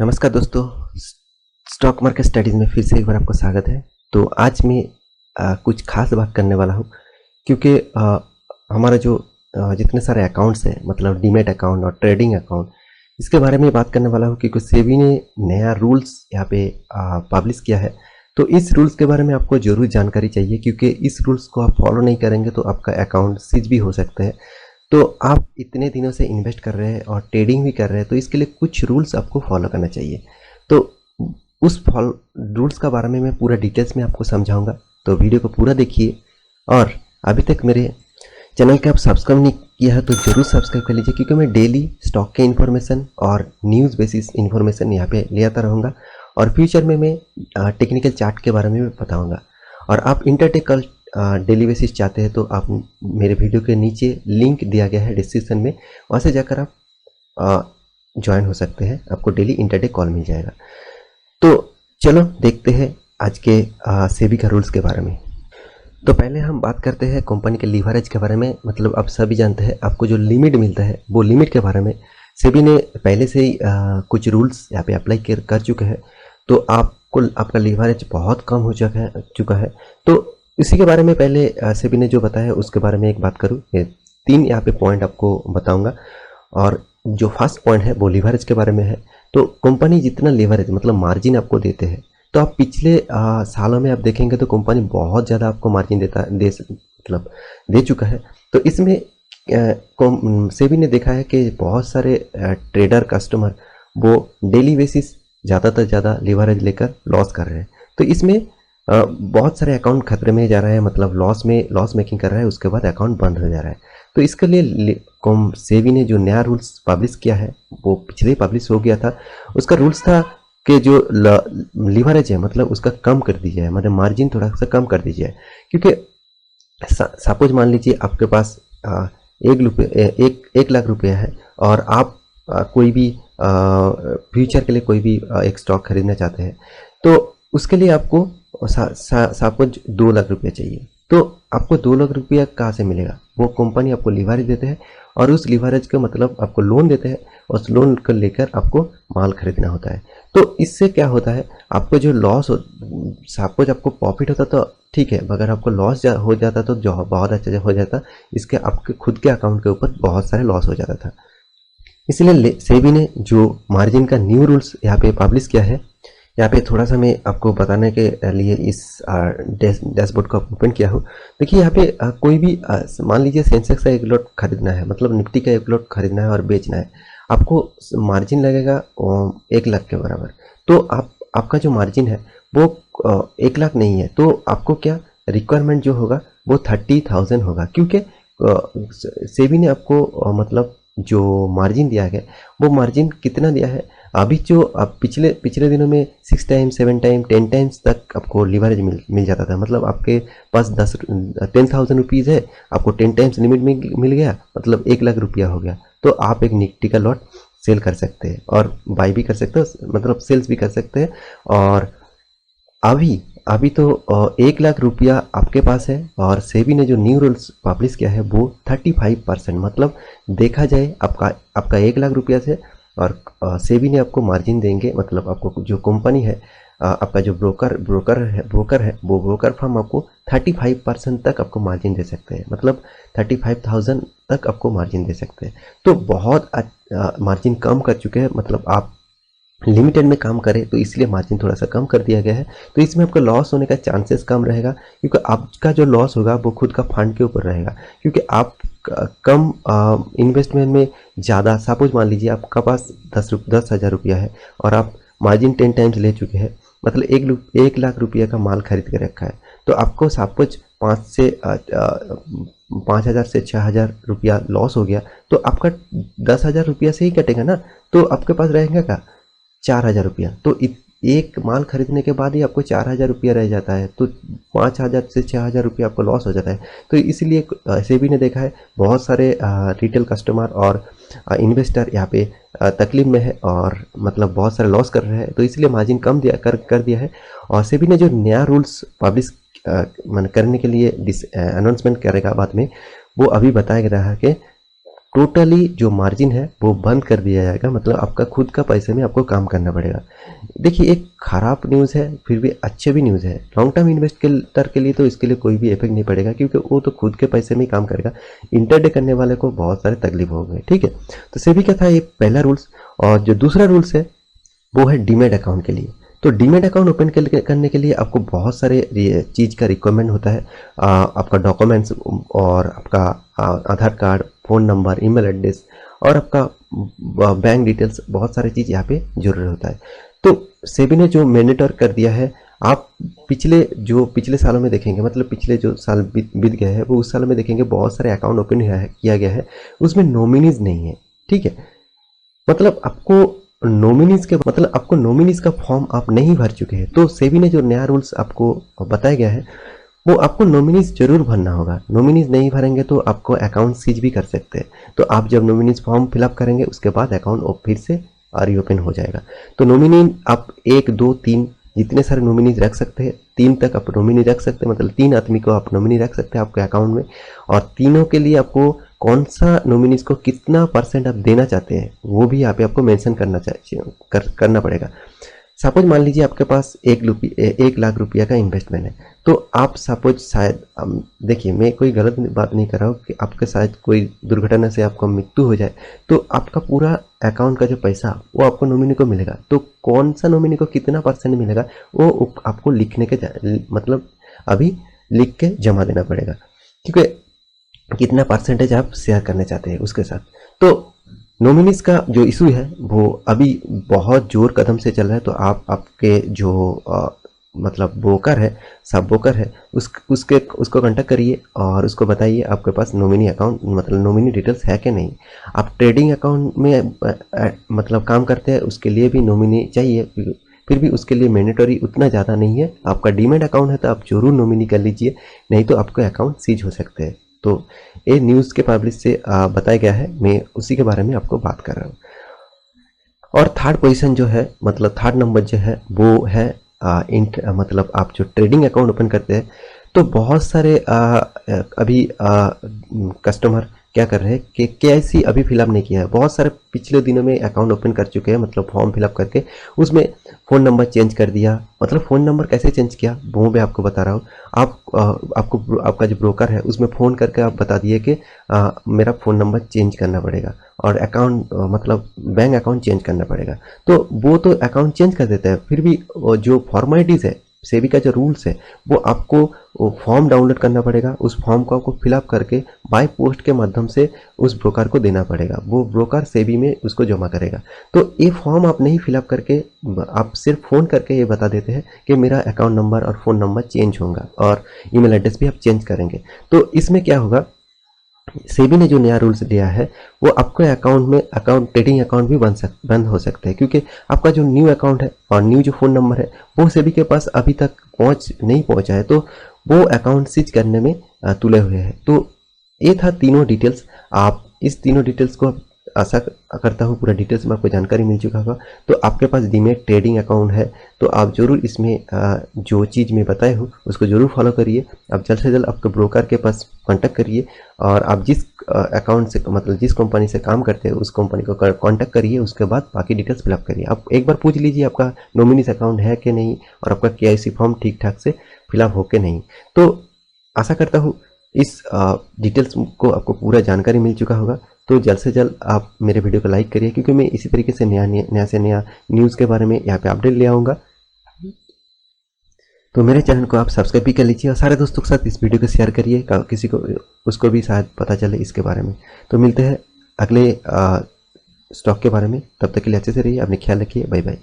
नमस्कार दोस्तों, stock market studies में फिर से एक बार आपको स्वागत है। तो आज मैं कुछ खास बात करने वाला हूँ क्योंकि हमारा जो जितने सारे अकाउंट्स हैं, मतलब डीमैट अकाउंट और ट्रेडिंग अकाउंट, इसके बारे में बात करने वाला हूँ क्योंकि सेबी ने नया रूल्स यहाँ पे पब्लिश किया है। तो इस रूल्स के बारे में आपको ज़रूर जानकारी चाहिए क्योंकि इस रूल्स को आप फॉलो नहीं करेंगे तो आपका अकाउंट सीज भी हो सकता है। तो आप इतने दिनों से इन्वेस्ट कर रहे हैं और ट्रेडिंग भी कर रहे हैं, तो इसके लिए कुछ रूल्स आपको फॉलो करना चाहिए। तो उस रूल्स का बारे में मैं पूरा डिटेल्स में आपको समझाऊंगा, तो वीडियो को पूरा देखिए। और अभी तक मेरे चैनल के आप सब्सक्राइब नहीं किया है तो ज़रूर सब्सक्राइब कर लीजिए क्योंकि मैं डेली स्टॉक के इन्फॉर्मेशन और न्यूज़ बेसिस इन्फॉर्मेशन यहाँ पे ले आता रहूँगा। और फ्यूचर में मैं टेक्निकल चार्ट के बारे में भी बताऊँगा। और आप इंटरडे कल डेली बेसिस चाहते हैं तो आप मेरे वीडियो के नीचे लिंक दिया गया है डिस्क्रिप्शन में, वहाँ से जाकर आप ज्वाइन हो सकते हैं, आपको डेली इंटरडे कॉल मिल जाएगा। तो चलो देखते हैं आज के सेबी का रूल्स के बारे में। तो पहले हम बात करते हैं कंपनी के लीवरेज के बारे में। मतलब आप सभी जानते हैं आपको जो लिमिट मिलता है वो लिमिट के बारे में सेबी ने पहले से ही कुछ रूल्स यहाँ पे अप्लाई कर चुके हैं। तो आपको आपका लीवरेज बहुत कम हो चुका है। तो इसी के बारे में पहले सेबी ने जो बताया उसके बारे में एक बात करूँ। 3 यहाँ पे पॉइंट आपको बताऊंगा। और जो फर्स्ट पॉइंट है वो लीवरेज के बारे में है। तो कंपनी जितना लीवरेज मतलब मार्जिन आपको देते हैं, तो आप पिछले सालों में आप देखेंगे तो कंपनी बहुत ज़्यादा आपको मार्जिन दे चुका है। तो इसमें सेबी ने देखा है कि बहुत सारे ट्रेडर कस्टमर वो डेली बेसिस ज़्यादा से ज़्यादा लीवरेज लेकर लॉस कर रहे हैं। तो इसमें बहुत सारे अकाउंट खतरे में जा रहा है, मतलब लॉस मेकिंग कर रहा है, उसके बाद अकाउंट बंद हो जा रहा है। तो इसके लिए सेबी ने जो नया रूल्स पब्लिश किया है वो पिछले ही पब्लिश हो गया था। उसका रूल्स था कि जो लीवरेज है मतलब उसका कम कर दीजिए, मतलब मार्जिन थोड़ा सा कम कर दीजिए। क्योंकि सपोज मान लीजिए आपके पास 1 लाख रुपया है और आप कोई भी फ्यूचर के लिए कोई भी एक स्टॉक खरीदना चाहते हैं, तो उसके लिए आपको सपोज 2 लाख रुपया चाहिए। तो आपको 2 लाख रुपया कहाँ से मिलेगा? वो कंपनी आपको लीवरेज देते हैं और उस लीवरेज का मतलब आपको लोन देते हैं, उस लोन को लेकर आपको माल खरीदना होता है। तो इससे क्या होता है, आपको जो लॉस हो, सपोज आपको प्रॉफिट होता तो ठीक है, अगर आपको लॉस हो जाता तो जो बहुत अच्छा हो जाता, इसके आपके खुद के अकाउंट के ऊपर बहुत सारे लॉस हो जाता था। इसलिए सेबी ने जो मार्जिन का न्यू रूल्स यहाँ पे पब्लिश किया है, यहाँ पे थोड़ा सा मैं आपको बताने के लिए इस डैशबोर्ड को ओपन किया हूँ। देखिए यहाँ पे कोई भी मान लीजिए सेंसेक्स का एक लॉट खरीदना है, मतलब निफ्टी का एक लॉट खरीदना है और बेचना है, आपको मार्जिन लगेगा 1 लाख के बराबर। तो आपका जो मार्जिन है वो 1 लाख नहीं है, तो आपको क्या रिक्वायरमेंट जो होगा वो 30,000 होगा। क्योंकि सेबी ने आपको मतलब जो मार्जिन दिया गया वो मार्जिन कितना दिया है, अभी जो आप पिछले दिनों में 6 टाइम्स 7 टाइम 10 टाइम्स तक आपको लीवरेज मिल जाता था। मतलब आपके पास 10,000 रुपीज़ है, आपको 10 टाइम्स लिमिट मिल गया, मतलब 1 लाख रुपया हो गया। तो आप एक निफ्टी का लॉट सेल कर सकते हैं और बाई भी कर सकते हो, मतलब सेल्स भी कर सकते हैं। और अभी तो 1 लाख रुपया आपके पास है और सेबी ने जो न्यू रूल्स पब्लिश किया है वो 35%, मतलब देखा जाए आपका 1 लाख रुपया से, और सेबी ने आपको मार्जिन देंगे, मतलब आपको जो कंपनी है आपका जो ब्रोकर है वो ब्रोकर फर्म आपको 35% तक आपको मार्जिन दे सकते हैं, मतलब 35,000 तक आपको मार्जिन दे सकते हैं। तो बहुत मार्जिन कम कर चुके हैं, मतलब आप लिमिटेड में काम करें तो इसलिए मार्जिन थोड़ा सा कम कर दिया गया है। तो इसमें आपका लॉस होने का चांसेस कम रहेगा क्योंकि आपका जो लॉस होगा वो खुद का फंड के ऊपर रहेगा। क्योंकि आप कम इन्वेस्टमेंट में ज़्यादा, सपोज मान लीजिए आपका पास 10,000 रुपया है और आप मार्जिन 10 टाइम्स ले चुके हैं, मतलब 1 लाख रुपया का माल खरीद के रखा है। तो आपको सपोज 5,000 से 6,000 रुपया लॉस हो गया, तो आपका 10,000 रुपया से ही कटेगा ना। तो आपके पास रहेगा क्या? 4,000 रुपया। तो एक माल खरीदने के बाद ही आपको 4,000 रुपया रह जाता है, तो 5,000 से 6,000 रुपया आपको लॉस हो जाता है। तो इसलिए सेबी ने देखा है बहुत सारे रिटेल कस्टमर और इन्वेस्टर यहाँ पे तकलीफ में है और मतलब बहुत सारे लॉस कर रहे हैं, तो इसलिए मार्जिन कम कर दिया है। और सेबी ने जो नया रूल्स पब्लिश करने के लिए अनाउंसमेंट करेगा बाद में, वो अभी बताया गया है कि टोटली जो मार्जिन है वो बंद कर दिया जाएगा, मतलब आपका खुद का पैसे में आपको काम करना पड़ेगा। देखिए एक खराब न्यूज़ है फिर भी अच्छे भी न्यूज़ है। लॉन्ग टर्म इन्वेस्टर के लिए तो इसके लिए कोई भी इफेक्ट नहीं पड़ेगा, क्योंकि वो तो खुद के पैसे में ही काम करेगा। इंटरडे करने वाले को बहुत सारे तकलीफ होंगे, ठीक है। तो सेबी का था ये पहला रूल्स। और जो दूसरा रूल्स है वो है डीमैट अकाउंट के लिए। तो डीमैट अकाउंट ओपन करने के लिए आपको बहुत सारे चीज़ का रिक्वायरमेंट होता है। आपका डॉक्यूमेंट्स और आपका Aadhaar card, phone number, email address और आपका बैंक डिटेल्स, बहुत सारी चीज़ यहाँ पे जरूरी होता है। तो सेबी ने जो मैंडेटरी कर दिया है, आप पिछले सालों में देखेंगे, मतलब पिछले जो साल बीत गए हैं वो उस साल में देखेंगे बहुत सारे अकाउंट ओपन किया गया है, उसमें नॉमिनीज नहीं है, ठीक है। मतलब आपको नॉमिनीज का फॉर्म आप नहीं भर चुके हैं, तो सेबी ने जो नया रूल्स आपको बताया गया है वो आपको नॉमिनीज जरूर भरना होगा। नॉमिनीज नहीं भरेंगे तो आपको अकाउंट सीज भी कर सकते हैं। तो आप जब नॉमिनीज फॉर्म फिलअप करेंगे उसके बाद अकाउंट फिर से रीओपन हो जाएगा। तो नॉमिनी आप 1, 2, 3 जितने सारे नॉमिनीज रख सकते हैं, 3 तक आप नॉमिनी रख सकते हैं, मतलब 3 आदमी को आप नॉमिनी रख सकते हैं आपके अकाउंट में। और तीनों के लिए आपको कौन सा नॉमिनीज को कितना % आप देना चाहते हैं वो भी यहाँ पे आपको मेंशन करना पड़ेगा। सपोज मान लीजिए आपके पास 1 लाख रुपया का इन्वेस्टमेंट है, तो आप सपोज शायद, देखिए मैं कोई गलत बात नहीं कर रहा हूँ कि आपके शायद कोई दुर्घटना से आपको मृत्यु हो जाए तो आपका पूरा अकाउंट का जो पैसा वो आपको नॉमिनी को मिलेगा। तो कौन सा नॉमिनी को कितना % मिलेगा वो आपको मतलब अभी लिख के जमा देना पड़ेगा, क्योंकि कितना % आप शेयर करना चाहते हैं उसके साथ। तो नॉमिनीज का जो इशू है वो अभी बहुत जोर कदम से चल रहा है। तो आपके जो मतलब ब्रोकर है, सब ब्रोकर है, उसको कांटेक्ट करिए और उसको बताइए आपके पास नॉमिनी अकाउंट, मतलब नॉमिनी डिटेल्स है कि नहीं। आप ट्रेडिंग अकाउंट में मतलब काम करते हैं, उसके लिए भी नॉमिनी चाहिए, फिर भी उसके लिए मैंडेटरी उतना ज़्यादा नहीं है। आपका डीमैट अकाउंट है तो आप जरूर नॉमिनी कर लीजिए, नहीं तो आपके अकाउंट सीज हो सकते हैं। तो ये न्यूज़ के पब्लिश से बताया गया है, मैं उसी के बारे में आपको बात कर रहा हूँ। और थर्ड पोजीशन जो है, मतलब थर्ड नंबर जो है वो है मतलब आप जो ट्रेडिंग अकाउंट ओपन करते हैं, तो बहुत सारे अभी कस्टमर क्या कर रहे हैं कि KYC अभी फिलअप नहीं किया है। बहुत सारे पिछले दिनों में अकाउंट ओपन कर चुके हैं, मतलब फॉर्म फिलअप करके उसमें फ़ोन नंबर चेंज कर दिया। मतलब फ़ोन नंबर कैसे चेंज किया वो मैं आपको बता रहा हूँ। आपका जो ब्रोकर है उसमें फ़ोन करके आप बता दिए कि मेरा फ़ोन नंबर चेंज करना पड़ेगा और अकाउंट मतलब बैंक अकाउंट चेंज करना पड़ेगा। तो वो तो अकाउंट चेंज कर देता है, फिर भी जो फॉर्मेलिटीज़ है, सेबी का जो रूल्स है वो आपको फॉर्म डाउनलोड करना पड़ेगा। उस फॉर्म को आपको फिलअप करके बाय पोस्ट के माध्यम से उस ब्रोकर को देना पड़ेगा, वो ब्रोकर सेबी में उसको जमा करेगा। तो ये फॉर्म आप नहीं फिलअप करके आप सिर्फ फ़ोन करके ये बता देते हैं कि मेरा अकाउंट नंबर और फ़ोन नंबर चेंज होगा और ईमेल एड्रेस भी आप चेंज करेंगे। तो इसमें क्या होगा, सेबी ने जो नया रूल्स दिया है वो आपके अकाउंट में ट्रेडिंग अकाउंट भी बंद हो सकते हैं, क्योंकि आपका जो न्यू अकाउंट है और न्यू जो फ़ोन नंबर है वो सेबी के पास अभी तक नहीं पहुंचा है, तो वो अकाउंट सीज करने में तुले हुए हैं। तो ये था तीनों डिटेल्स। आप इस तीनों डिटेल्स को आशा करता हूँ पूरा डिटेल्स में आपको जानकारी मिल चुका होगा। तो आपके पास डीमैट ट्रेडिंग अकाउंट है तो आप जरूर इसमें जो चीज़ मैं बताया हूँ उसको जरूर फॉलो करिए। आप जल्द से जल्द आपके ब्रोकर के पास कांटेक्ट करिए और आप जिस अकाउंट से, मतलब जिस कंपनी से काम करते हैं उस कंपनी को कांटेक्ट करिए। उसके बाद बाकी डिटेल्स फिलअप करिए। आप एक बार पूछ लीजिए आपका नॉमिनीज अकाउंट है कि नहीं और आपका KYC फॉर्म ठीक ठाक से फिलअप हो के नहीं। तो आशा करता हूँ इस डिटेल्स को आपको पूरा जानकारी मिल चुका होगा। तो जल्द से जल्द आप मेरे वीडियो को लाइक करिए, क्योंकि मैं इसी तरीके से नया से नया न्यूज़ के बारे में यहाँ पे अपडेट ले आऊँगा। तो मेरे चैनल को आप सब्सक्राइब भी कर लीजिए और सारे दोस्तों के साथ इस वीडियो को शेयर करिए, किसी को उसको भी शायद पता चले इसके बारे में। तो मिलते हैं अगले स्टॉक के बारे में, तब तक के लिए अच्छे से रहिए, अपने ख्याल रखिए, बाय बाय।